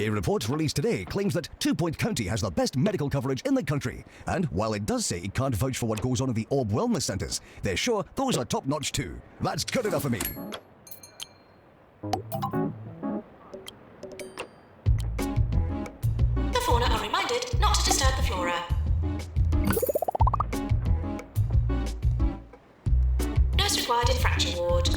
A report released today claims that 2 Point County has the best medical coverage in the country. And while it does say it can't vouch for what goes on in the Orb Wellness Centres, they're sure those are top-notch too. That's good enough for me. The fauna are reminded not to disturb the flora. Nurse required in fracture ward.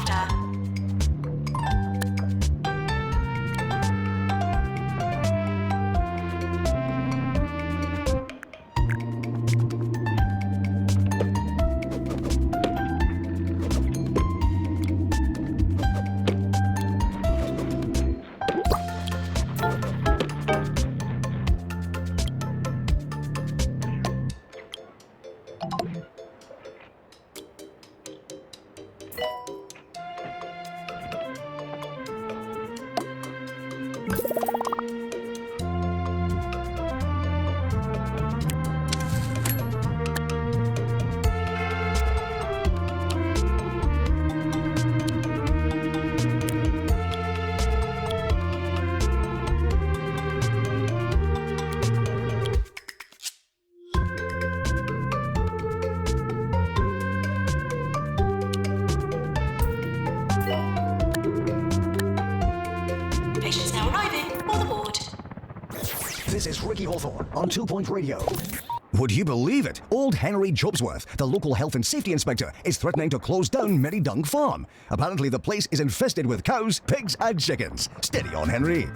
after. Patients now arriving for the ward. This is Ricky Hawthorne on 2 Point Radio. Would you believe it? Old Henry Jobsworth, the local health and safety inspector, is threatening to close down Merrydunk Farm. Apparently the place is infested with cows, pigs and chickens. Steady on, Henry.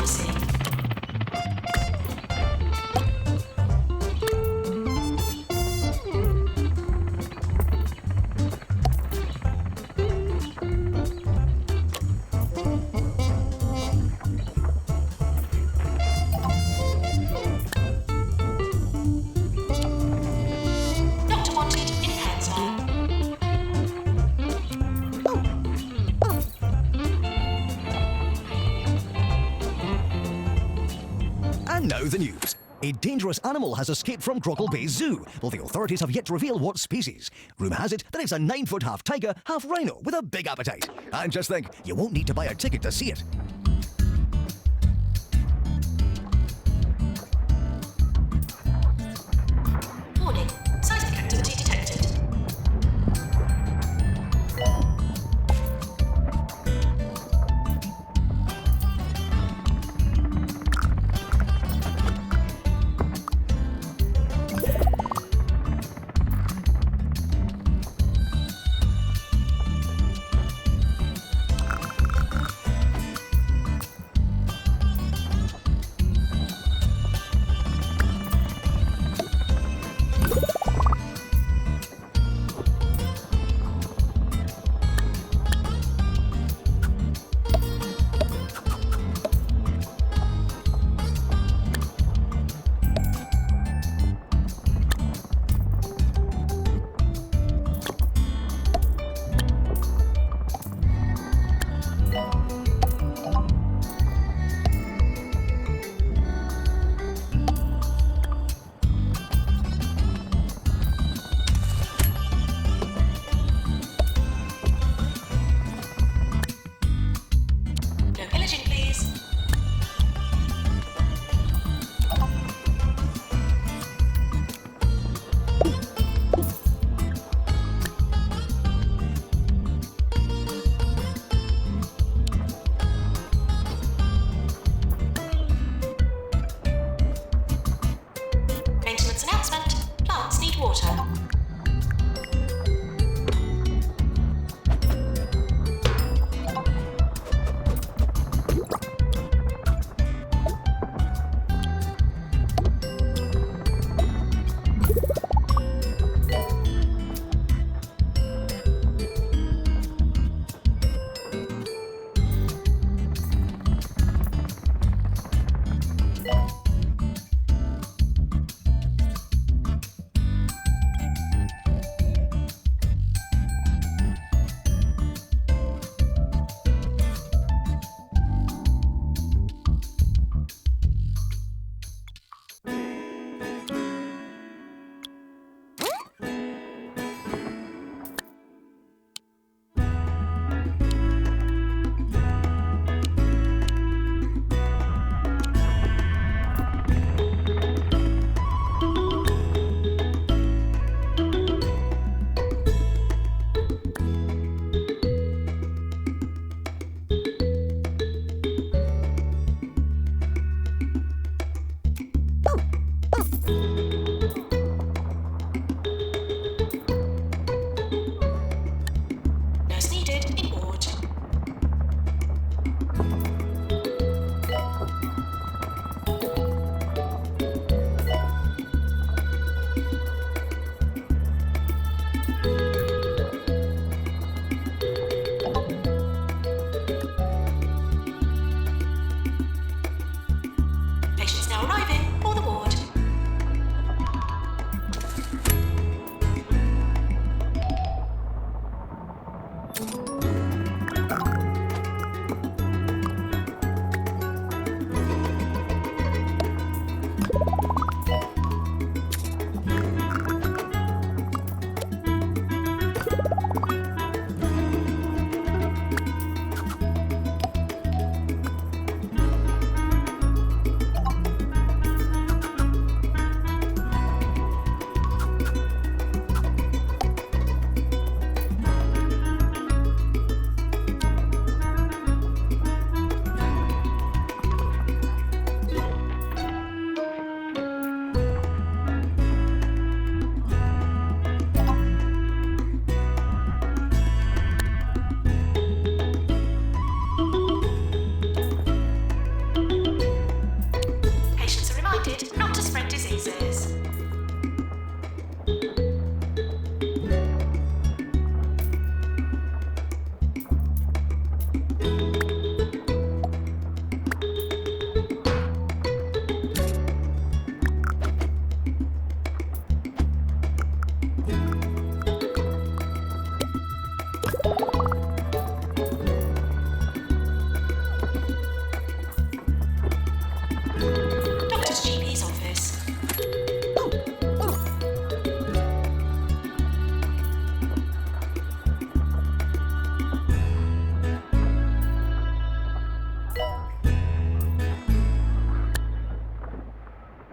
pharmacy. Doctor wanted in cancer. And now the news. A dangerous animal has escaped from Grockle Bay Zoo, though the authorities have yet to reveal what species. Rumour has it that it's a 9-foot half tiger, half rhino with a big appetite. And just think, you won't need to buy a ticket to see it. Warning, seismic activity detected.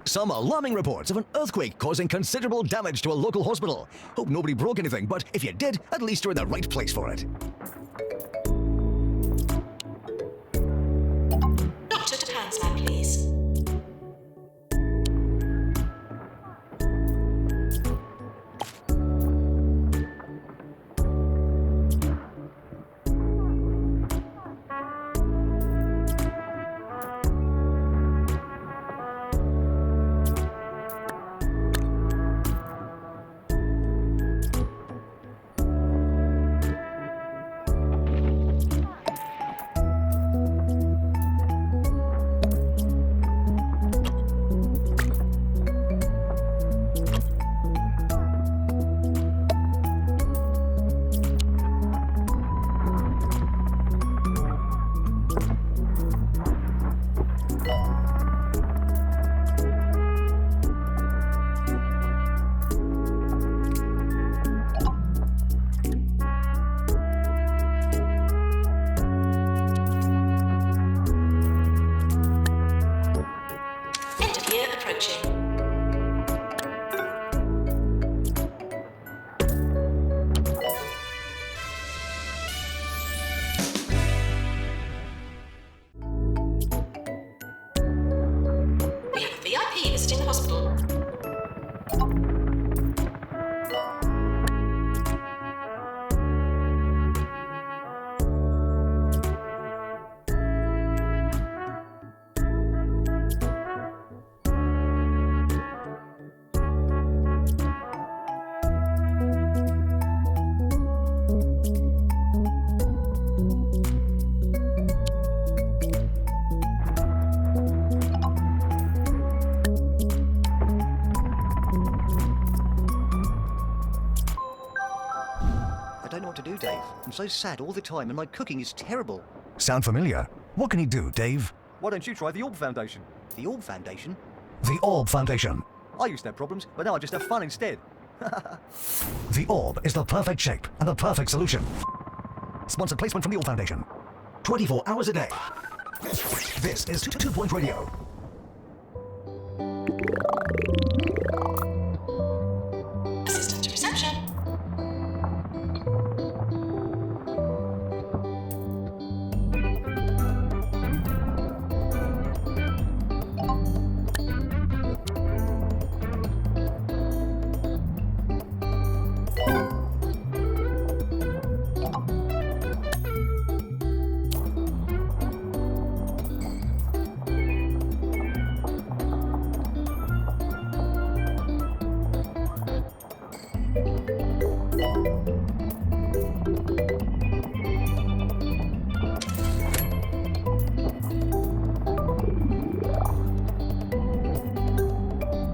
Some alarming reports of an earthquake causing considerable damage to a local hospital. Hope nobody broke anything, but if you did, at least you're in the right place for it. Doctor to Pan's lab, please. VIP visiting the hospital. I don't know what to do, Dave. I'm so sad all the time and my cooking is terrible. Sound familiar? What can you do, Dave? Why don't you try the Orb Foundation? The Orb Foundation? The Orb Foundation. I used to have problems, but now I just have fun instead. The Orb is the perfect shape and the perfect solution. Sponsored placement from the Orb Foundation. 24 hours a day. This is 2 Point Radio. Assistant to reception.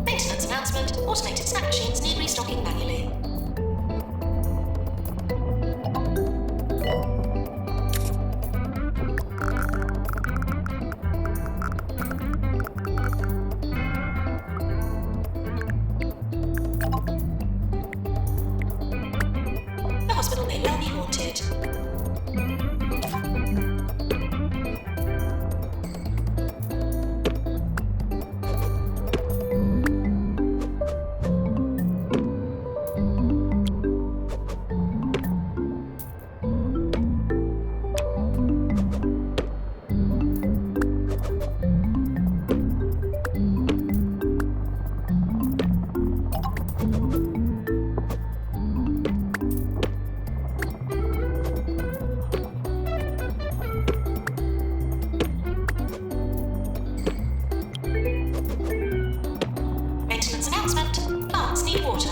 Maintenance announcement. Automated snack machines need restocking manually. The hospital may well be haunted. Maintenance announcement. Plants need water.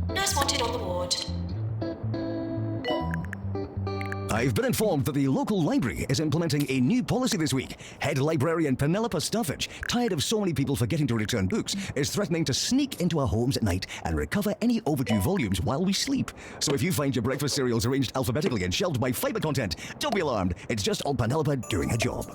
Nurse wanted on the ward. I've been informed that the local library is implementing a new policy this week. Head librarian Penelope Staffage, tired of so many people forgetting to return books, is threatening to sneak into our homes at night and recover any overdue volumes while we sleep. So if you find your breakfast cereals arranged alphabetically and shelved by fibre content, don't be alarmed. It's just old Penelope doing her job.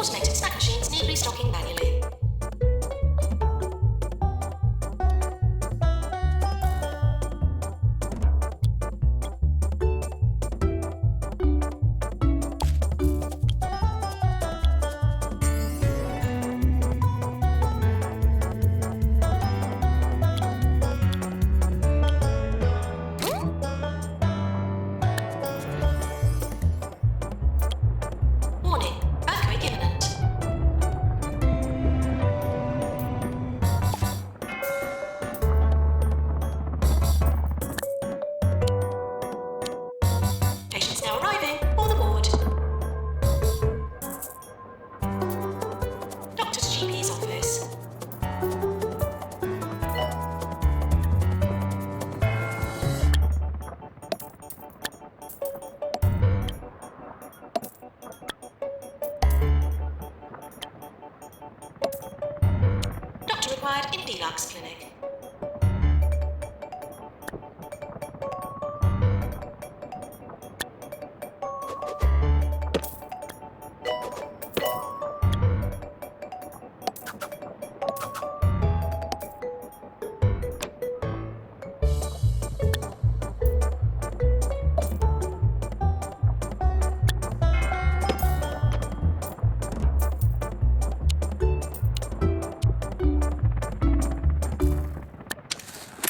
Automated snack machines need restocking manually. Warning, earthquake imminent. Patients now arriving on the ward. Doctor's GP's office. Doctor required in Deluxe Clinic.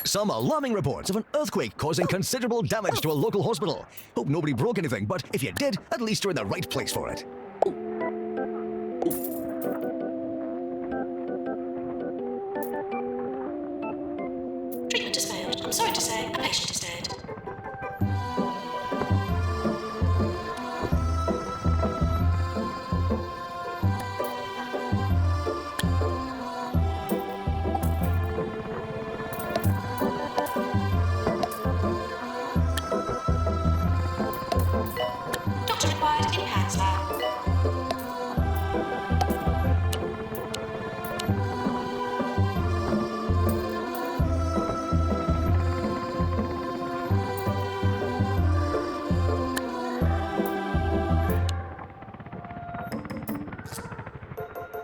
Some alarming reports of an earthquake causing considerable damage to a local hospital. Hope nobody broke anything, but if you did, at least you're in the right place for it. Treatment has failed. I'm sorry to say, a patient is dead. Doctor required in PANS lab.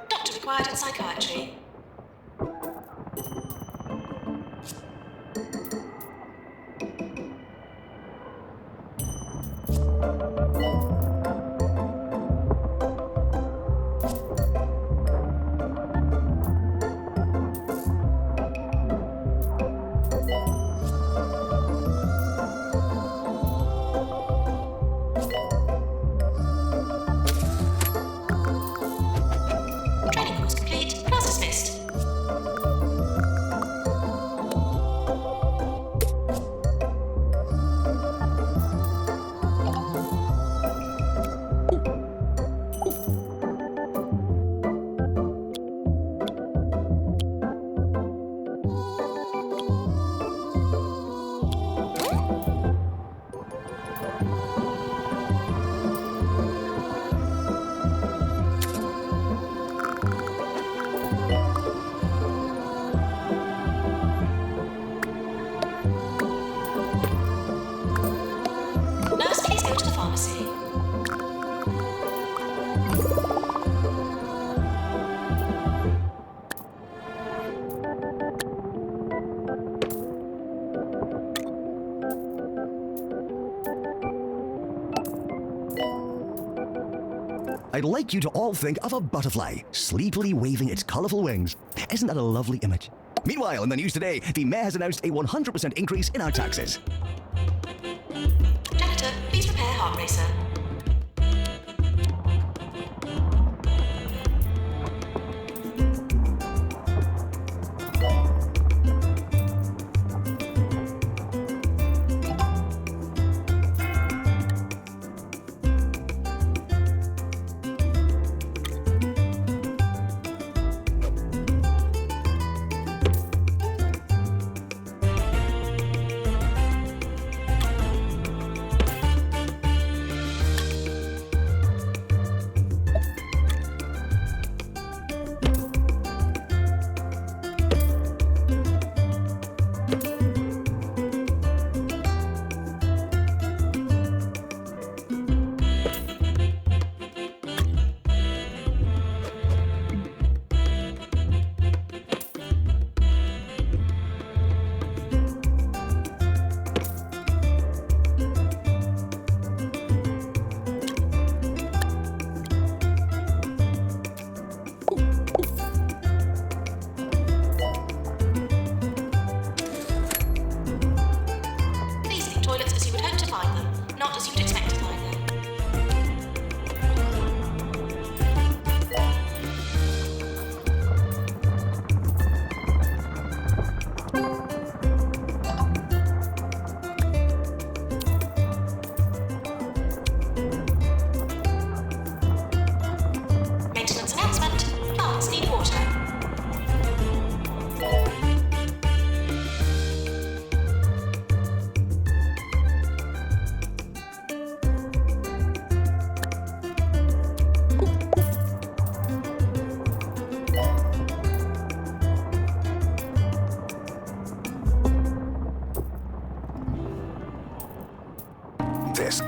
Doctor required in psychiatry. Training course complete. Class dismissed. Nurse, please go to the pharmacy. I'd like you to all think of a butterfly sleepily waving its colourful wings. Isn't that a lovely image? Meanwhile, in the news today, the Mayor has announced a 100% increase in our taxes. Janitor, please prepare heart racer.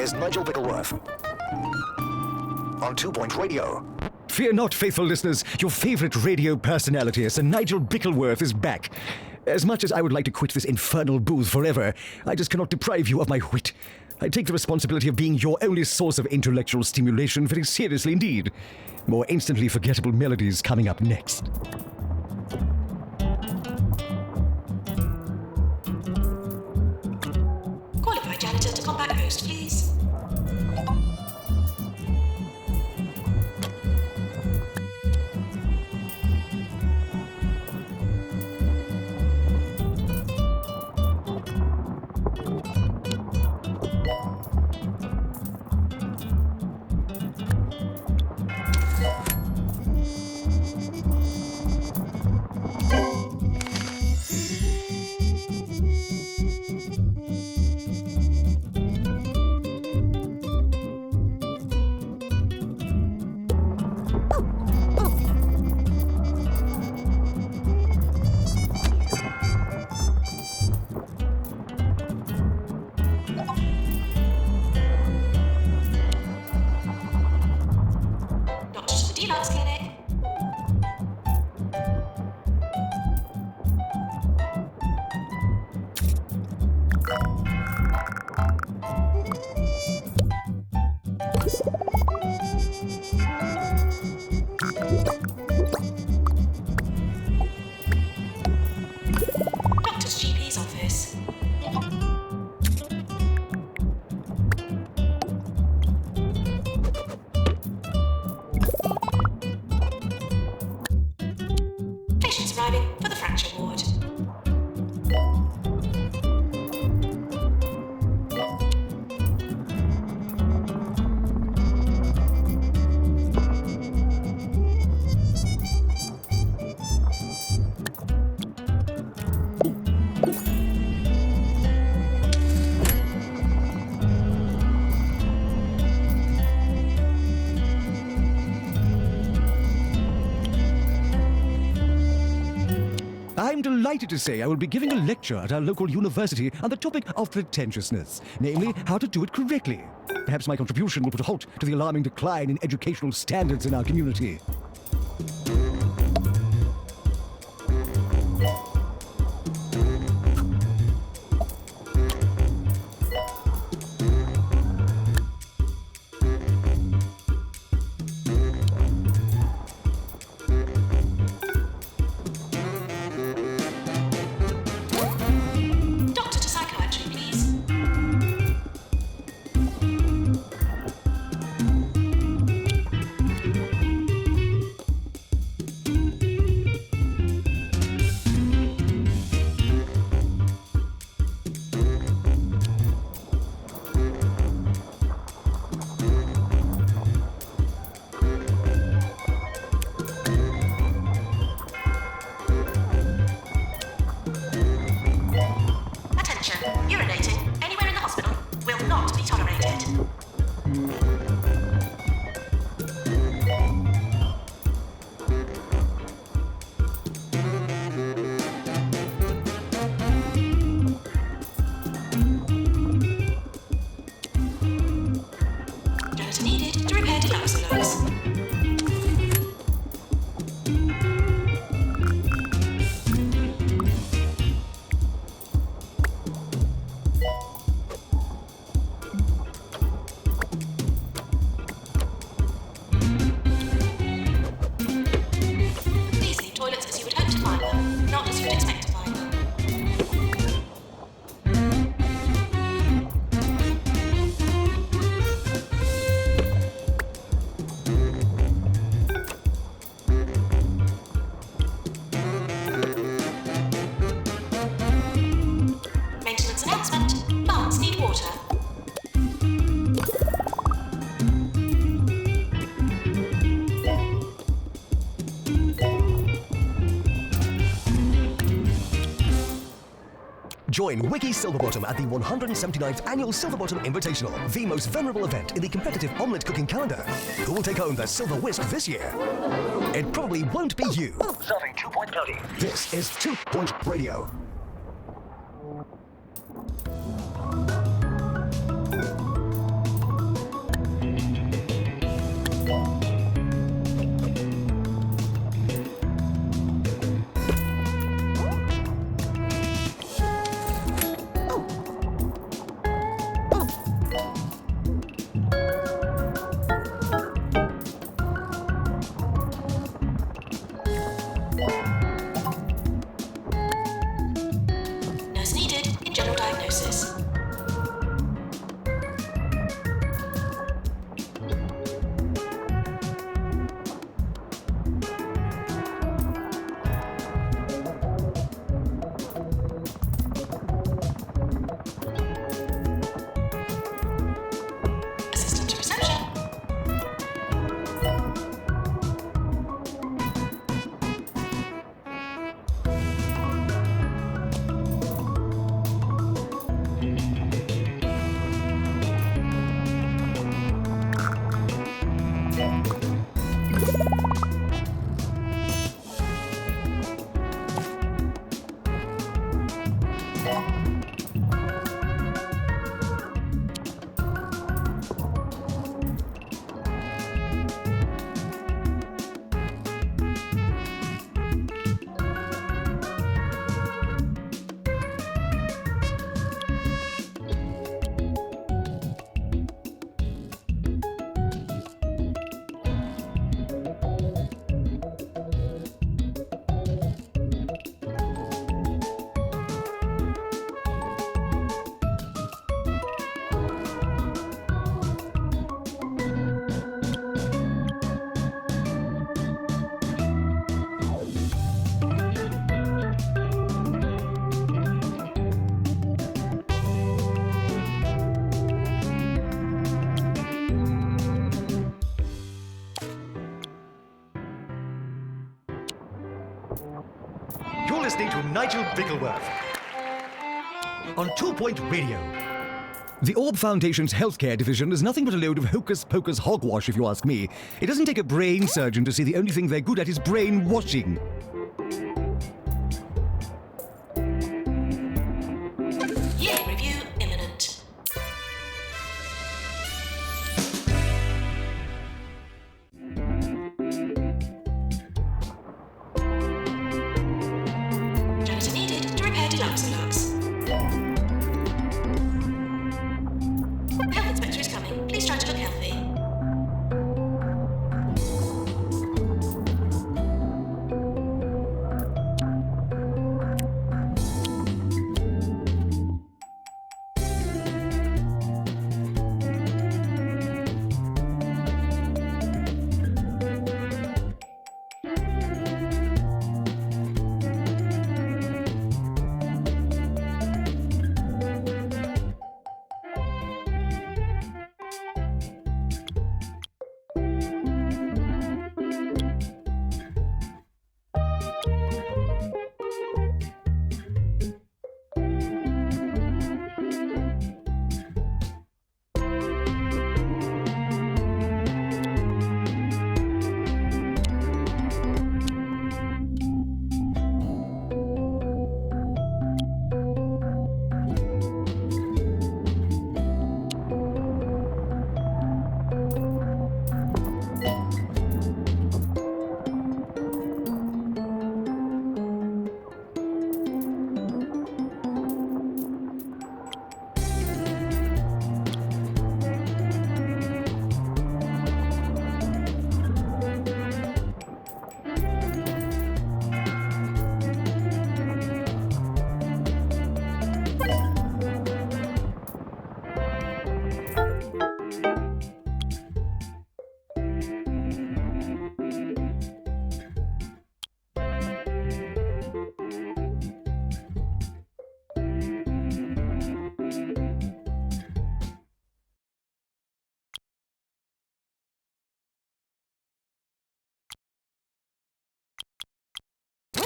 is Nigel Bickleworth. On 2 Point Radio. Fear not, faithful listeners. Your favorite radio personality, Sir Nigel Bickleworth, is back. As much as I would like to quit this infernal booth forever, I just cannot deprive you of my wit. I take the responsibility of being your only source of intellectual stimulation very seriously indeed. More instantly forgettable melodies coming up next. Qualified janitor to combat host, please. Doctor to the deluxe clinic. Doctor's GP's office. Patients arriving for the fracture ward. I'm delighted to say I will be giving a lecture at our local university on the topic of pretentiousness, namely how to do it correctly. Perhaps my contribution will put a halt to the alarming decline in educational standards in our community. Doctor to psychiatry, please. Attention, urinating anywhere in the hospital will not be tolerated. Janitor needed to repair deluxe clothes. Please leave toilets as you would hope to find them, not as you would expect to find them. Maintenance announcement. Plants need water. Join Wiki Silverbottom at the 179th Annual Silverbottom Invitational, the most venerable event in the competitive omelette cooking calendar. Who will take home the silver whisk this year? It probably won't be you. Serving 2 Point County. This is 2 Point Radio. listening to Nigel Bickleworth on 2 Point Radio. The Orb Foundation's healthcare division is nothing but a load of hocus-pocus hogwash, if you ask me. It doesn't take a brain surgeon to see the only thing they're good at is brainwashing. Yearly review imminent. Janitor needed to repair deluxe. Health inspector is coming. Please try to look healthy.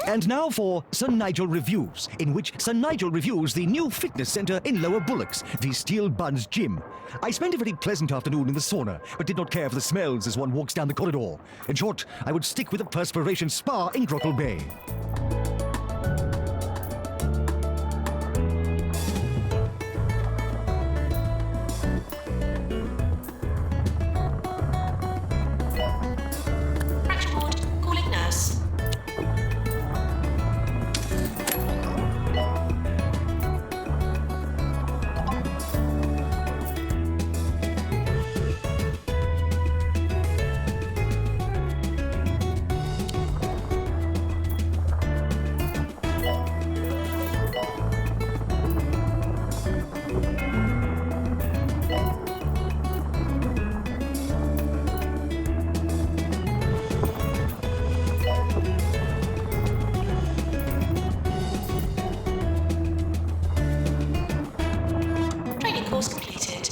And now for Sir Nigel Reviews, in which Sir Nigel reviews the new fitness centre in Lower Bullocks, the Steel Buns Gym. I spent a very pleasant afternoon in the sauna, but did not care for the smells as one walks down the corridor. In short, I would stick with a perspiration spa in Grottle Bay. Fracture ward, calling nurse. Training course completed.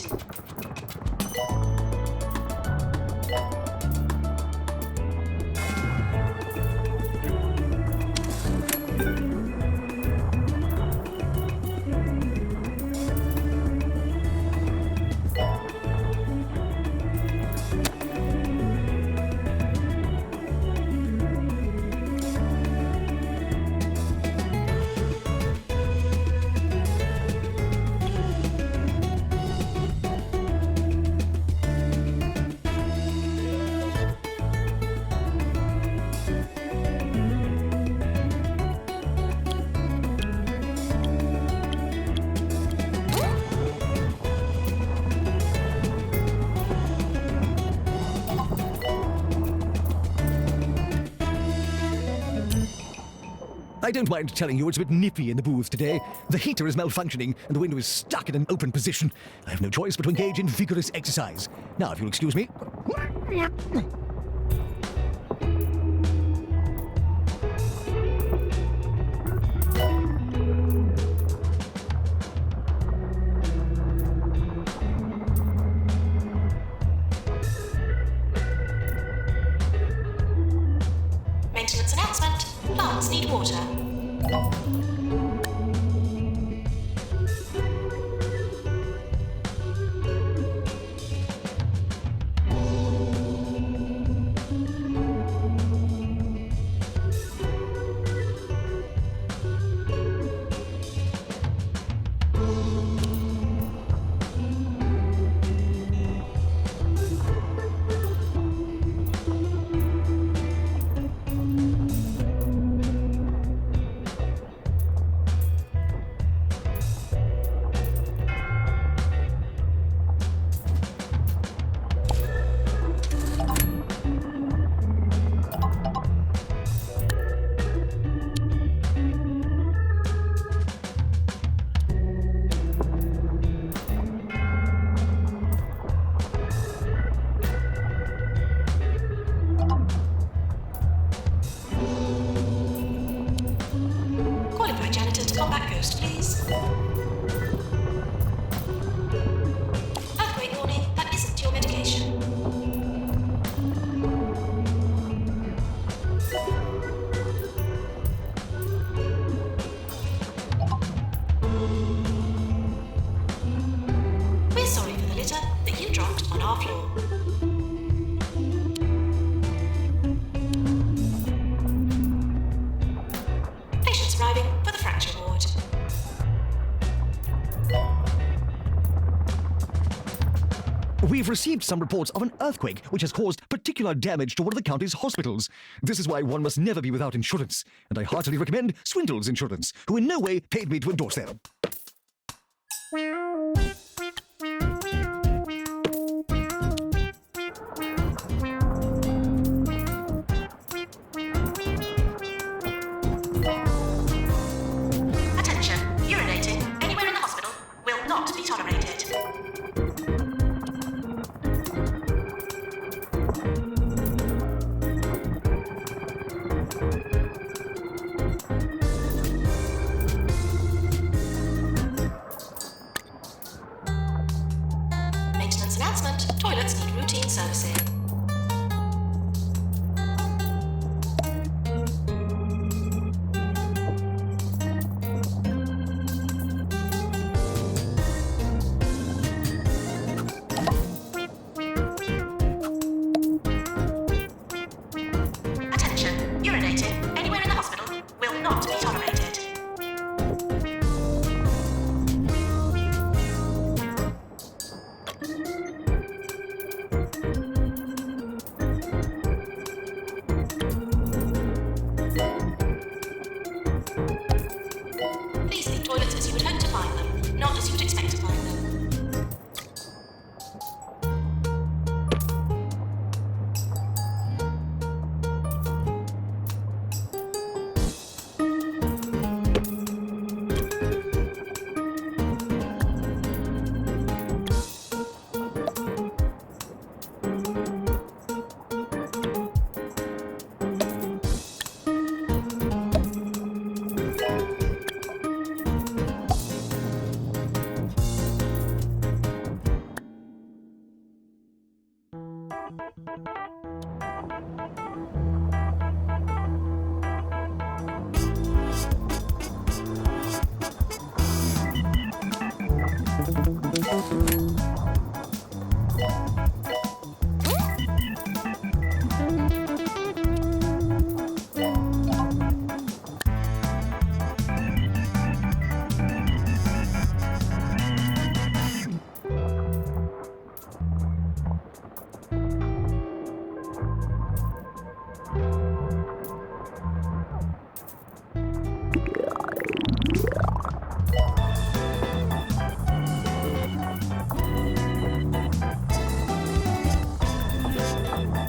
I don't mind telling you it's a bit nippy in the booth today. The heater is malfunctioning and the window is stuck in an open position. I have no choice but to engage in vigorous exercise. Now, if you'll excuse me. Maintenance announcement. Plants need water. We've received some reports of an earthquake which has caused particular damage to one of the county's hospitals. This is why one must never be without insurance, and I heartily recommend Swindle's Insurance, who in no way paid me to endorse them. Attention, urinating anywhere in the hospital will not be tolerated. Maintenance announcement, toilets need routine servicing. Attention, urinating anywhere in the hospital will not be tolerated. Please leave toilets as you would hope to find them, not as you would expect to find them.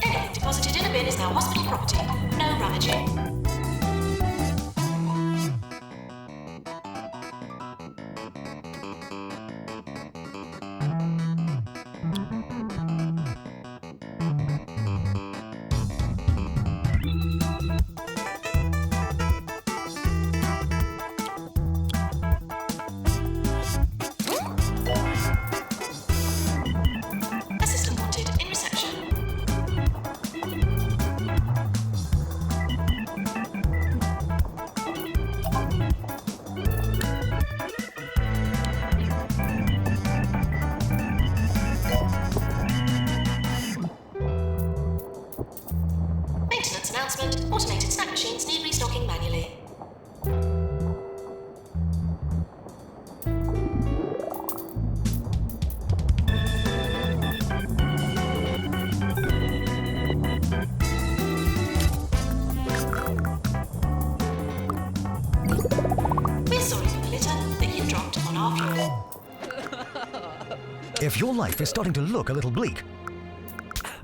Anything deposited in a bin is now hospital property. No rummaging. Assistant wanted in reception. Maintenance announcement. Automated snack machines need restocking manually. We're sorry for the litter that you dropped on our floor. If your life is starting to look a little bleak,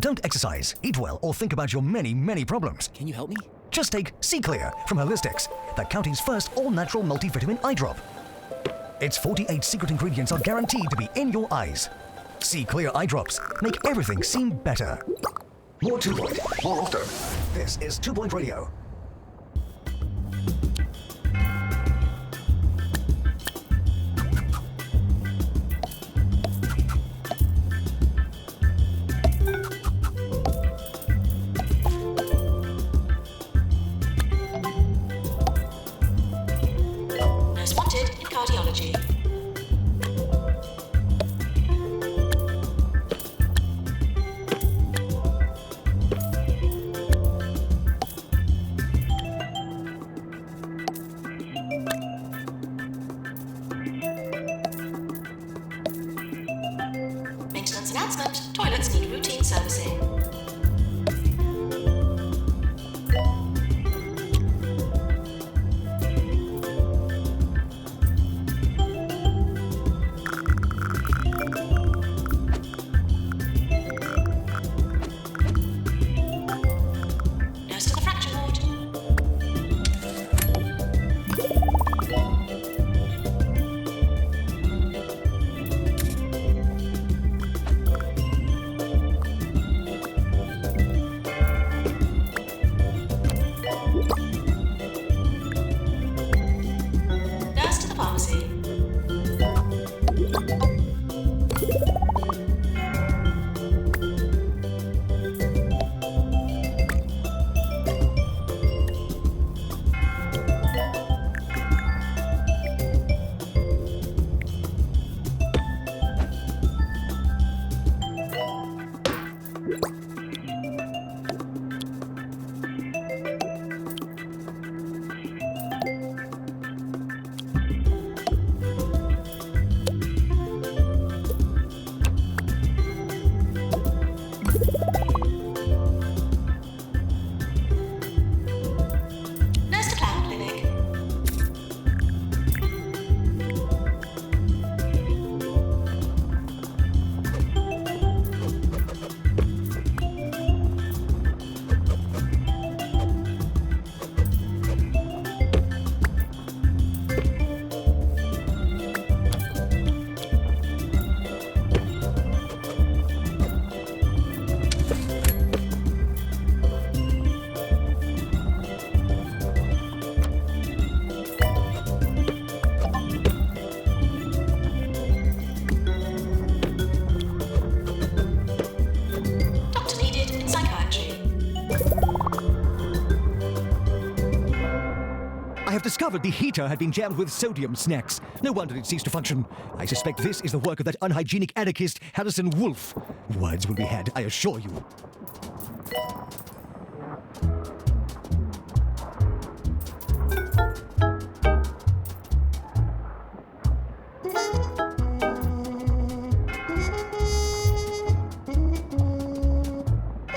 don't exercise, eat well, or think about your many, many problems. Can you help me? Just take C Clear from Holistics, the county's first all-natural multivitamin eye drop. Its 48 secret ingredients are guaranteed to be in your eyes. C Clear eye drops make everything seem better. More 2 Point, more often. This is 2 Point Radio. Nurse wanted in cardiology. Maintenance announcement. Toilets need routine servicing. Nurse to the fracture ward. Nurse to the pharmacy. Nurse to clown clinic. Doctor needed in psychiatry. I have discovered the heater had been jammed with sodium snacks. No wonder it ceased to function. I suspect this is the work of that unhygienic anarchist, Harrison Wolfe. Words will be had, I assure you.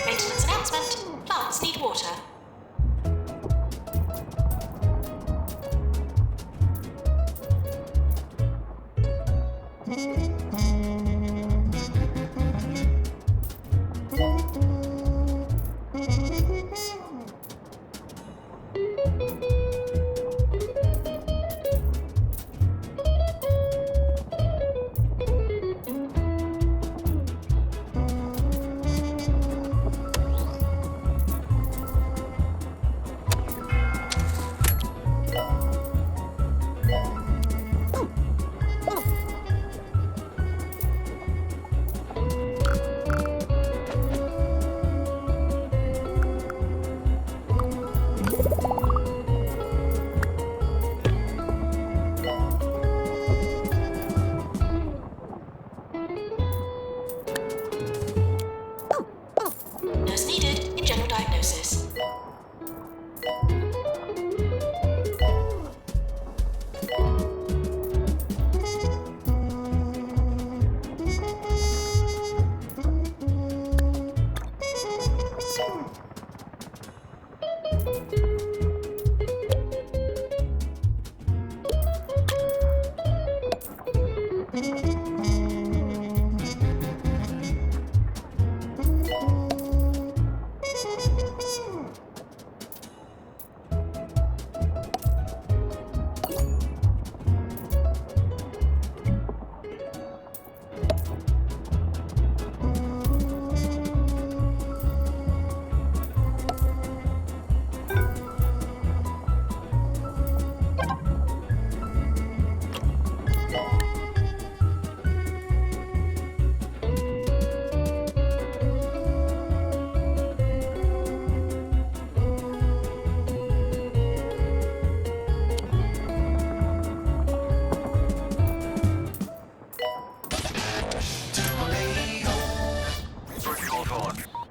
Maintenance announcement. Plants need water.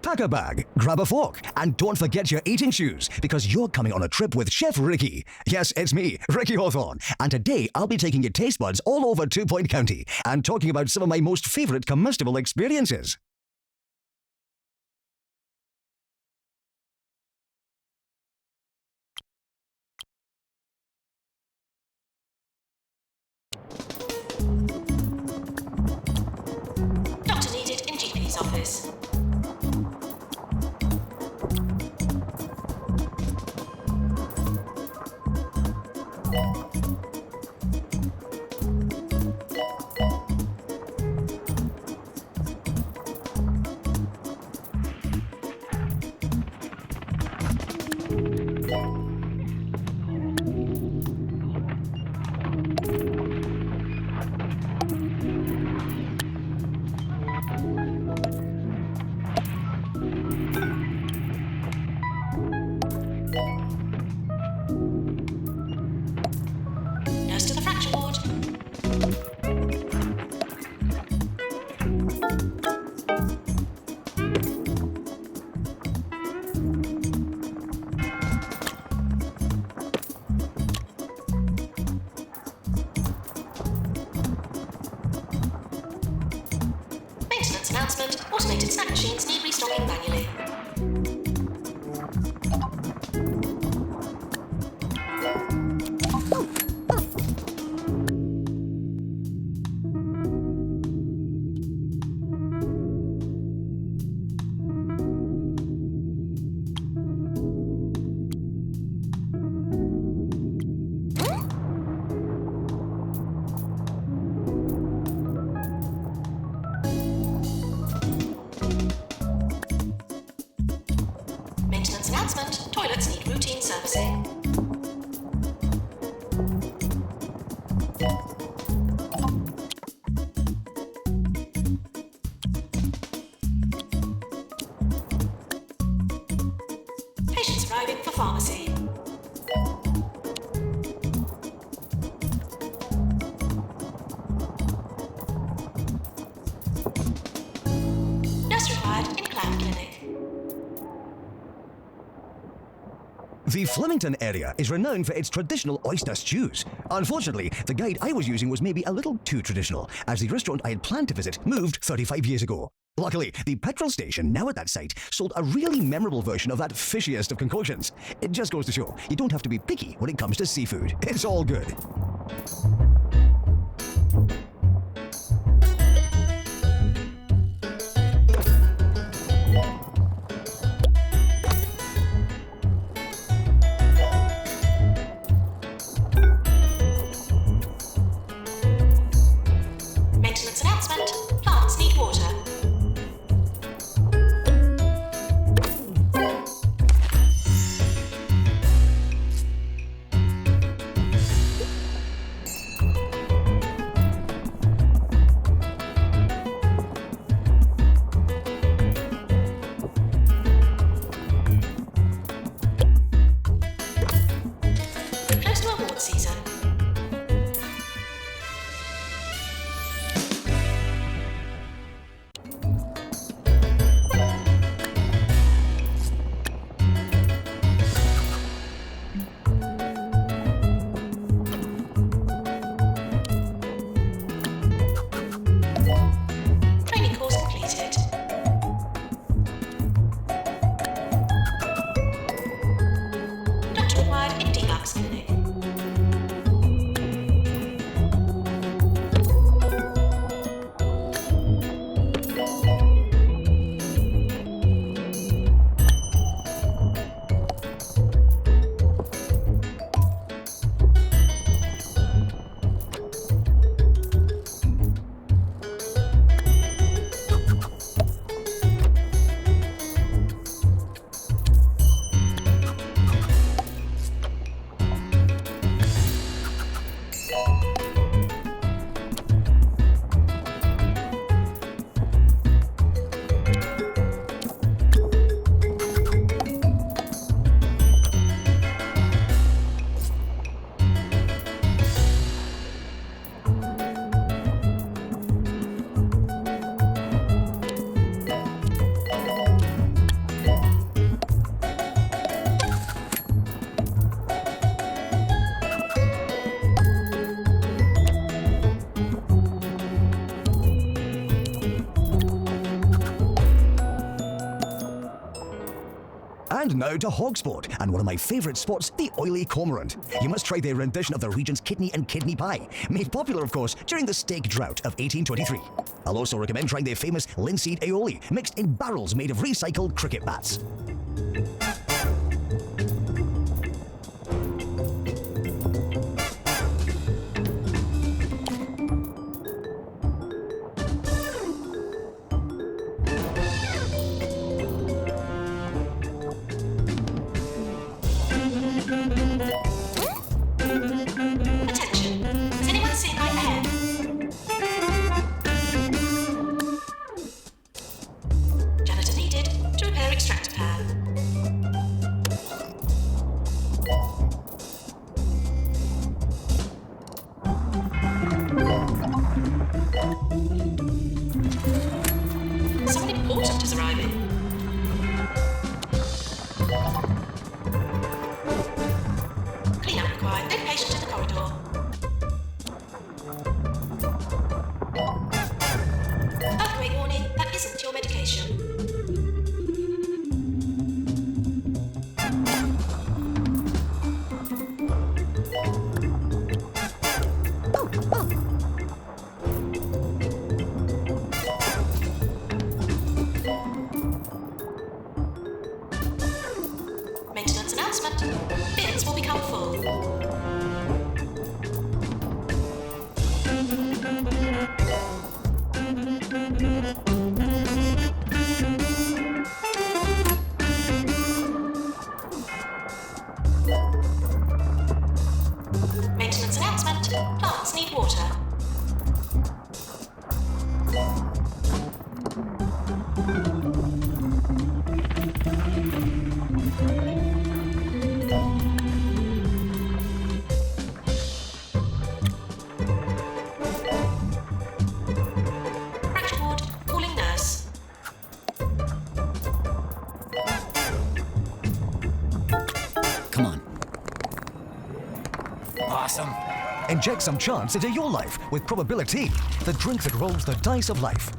Pack a bag, grab a fork, and don't forget your eating shoes, because you're coming on a trip with Chef Ricky. Yes, it's me, Ricky Hawthorne, and today I'll be taking your taste buds all over 2 Point County and talking about some of my most favourite comestible experiences. Doctor needed in GP's office. Nurse to the fracture ward. Maintenance announcement. Automated snack machines need restocking manually. Maintenance announcement. Toilets need routine servicing. Patients arriving for pharmacy. Nurse required in clown clinic. The Flemington area is renowned for its traditional oyster stews. Unfortunately, the guide I was using was maybe a little too traditional, as the restaurant I had planned to visit moved 35 years ago. Luckily, the petrol station now at that site sold a really memorable version of that fishiest of concoctions. It just goes to show, you don't have to be picky when it comes to seafood. It's all good. Maintenance announcement. Plants need water. now to hog sport, and one of my favourite spots, the oily cormorant. You must try their rendition of the region's kidney and kidney pie, made popular, of course, during the steak drought of 1823. I'll also recommend trying their famous linseed aioli, mixed in barrels made of recycled cricket bats. Attention. Has anyone seen my head? Janitor needed to repair extractor pan. Someone important is arriving. Clean up required. Then patient in the corridor. Earthquake warning. That isn't your medication. Maintenance announcement. Bins will become full. Maintenance announcement. Plants need water. Fracture ward. Calling nurse. Come on. Awesome. Inject some chance into your life with Probability, the drink that rolls the dice of life.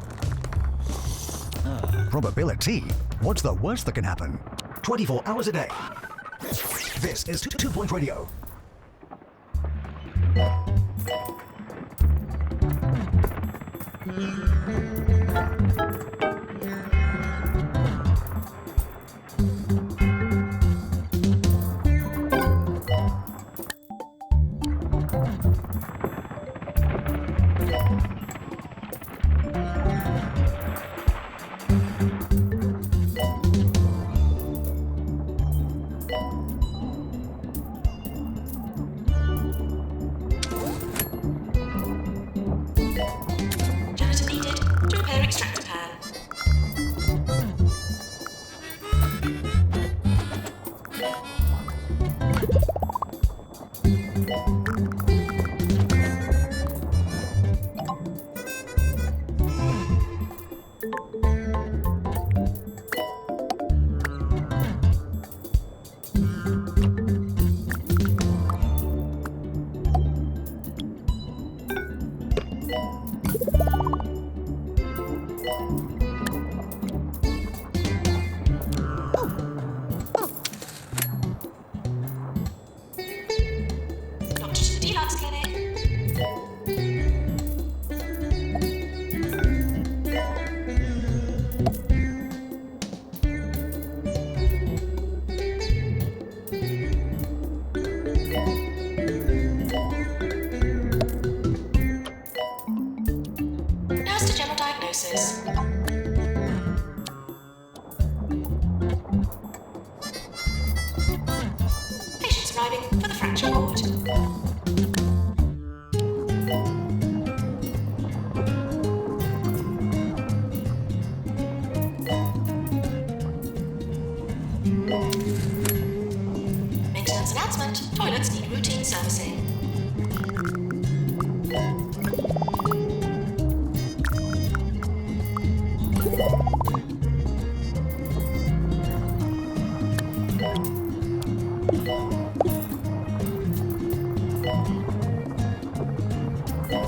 Probability? What's the worst that can happen? 24 hours a day. This is 2 Point Radio. Janitor needed to repair extractor pan. Doctor to the deluxe clinic. Nurse to general diagnosis. Patients arriving for the fracture ward. Maintenance announcement. Toilets need routine servicing.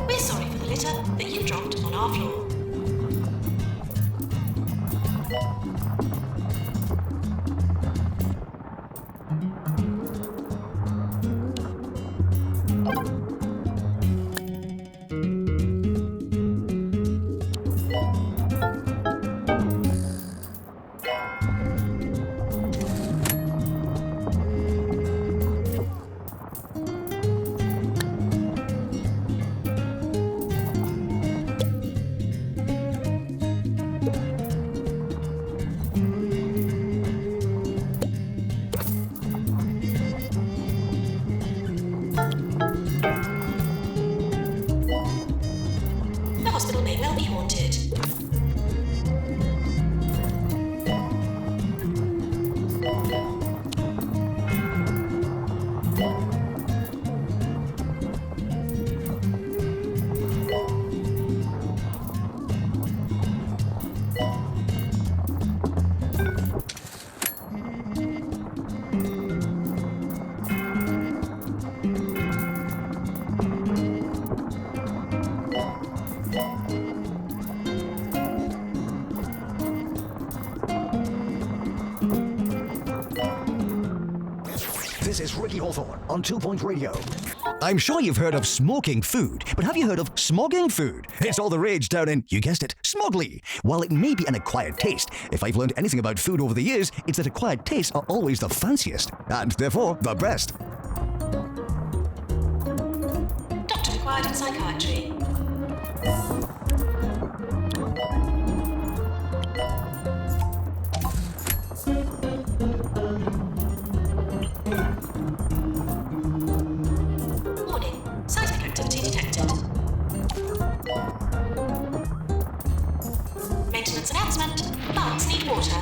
We're sorry for the litter that you dropped on our floor. The hospital may well be haunted. This is Ricky Hawthorne on 2 Point Radio. I'm sure you've heard of smoking food, but have you heard of smogging food? It's all the rage down in, you guessed it, Smogly. While it may be an acquired taste, if I've learned anything about food over the years, it's that acquired tastes are always the fanciest, and therefore the best. Doctor required in psychiatry. Warning, seismic activity detected. Maintenance announcement. Plants need water.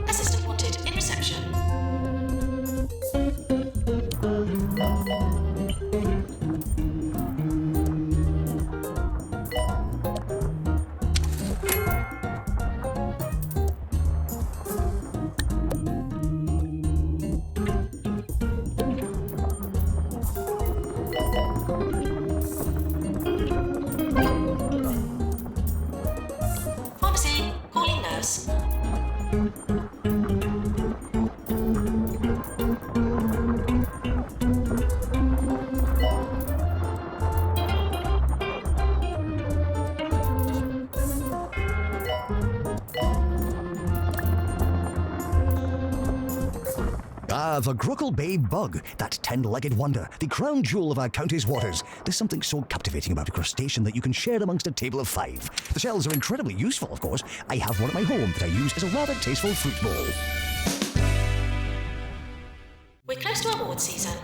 Assistant wanted in reception. Pharmacy, calling nurse. Ah, the Gruckle Bay bug, that 10-legged wonder, the crown jewel of our county's waters. There's something so captivating about a crustacean that you can share amongst a table of 5. The shells are incredibly useful, of course. I have one at my home that I use as a rather tasteful fruit bowl. We're close to award season.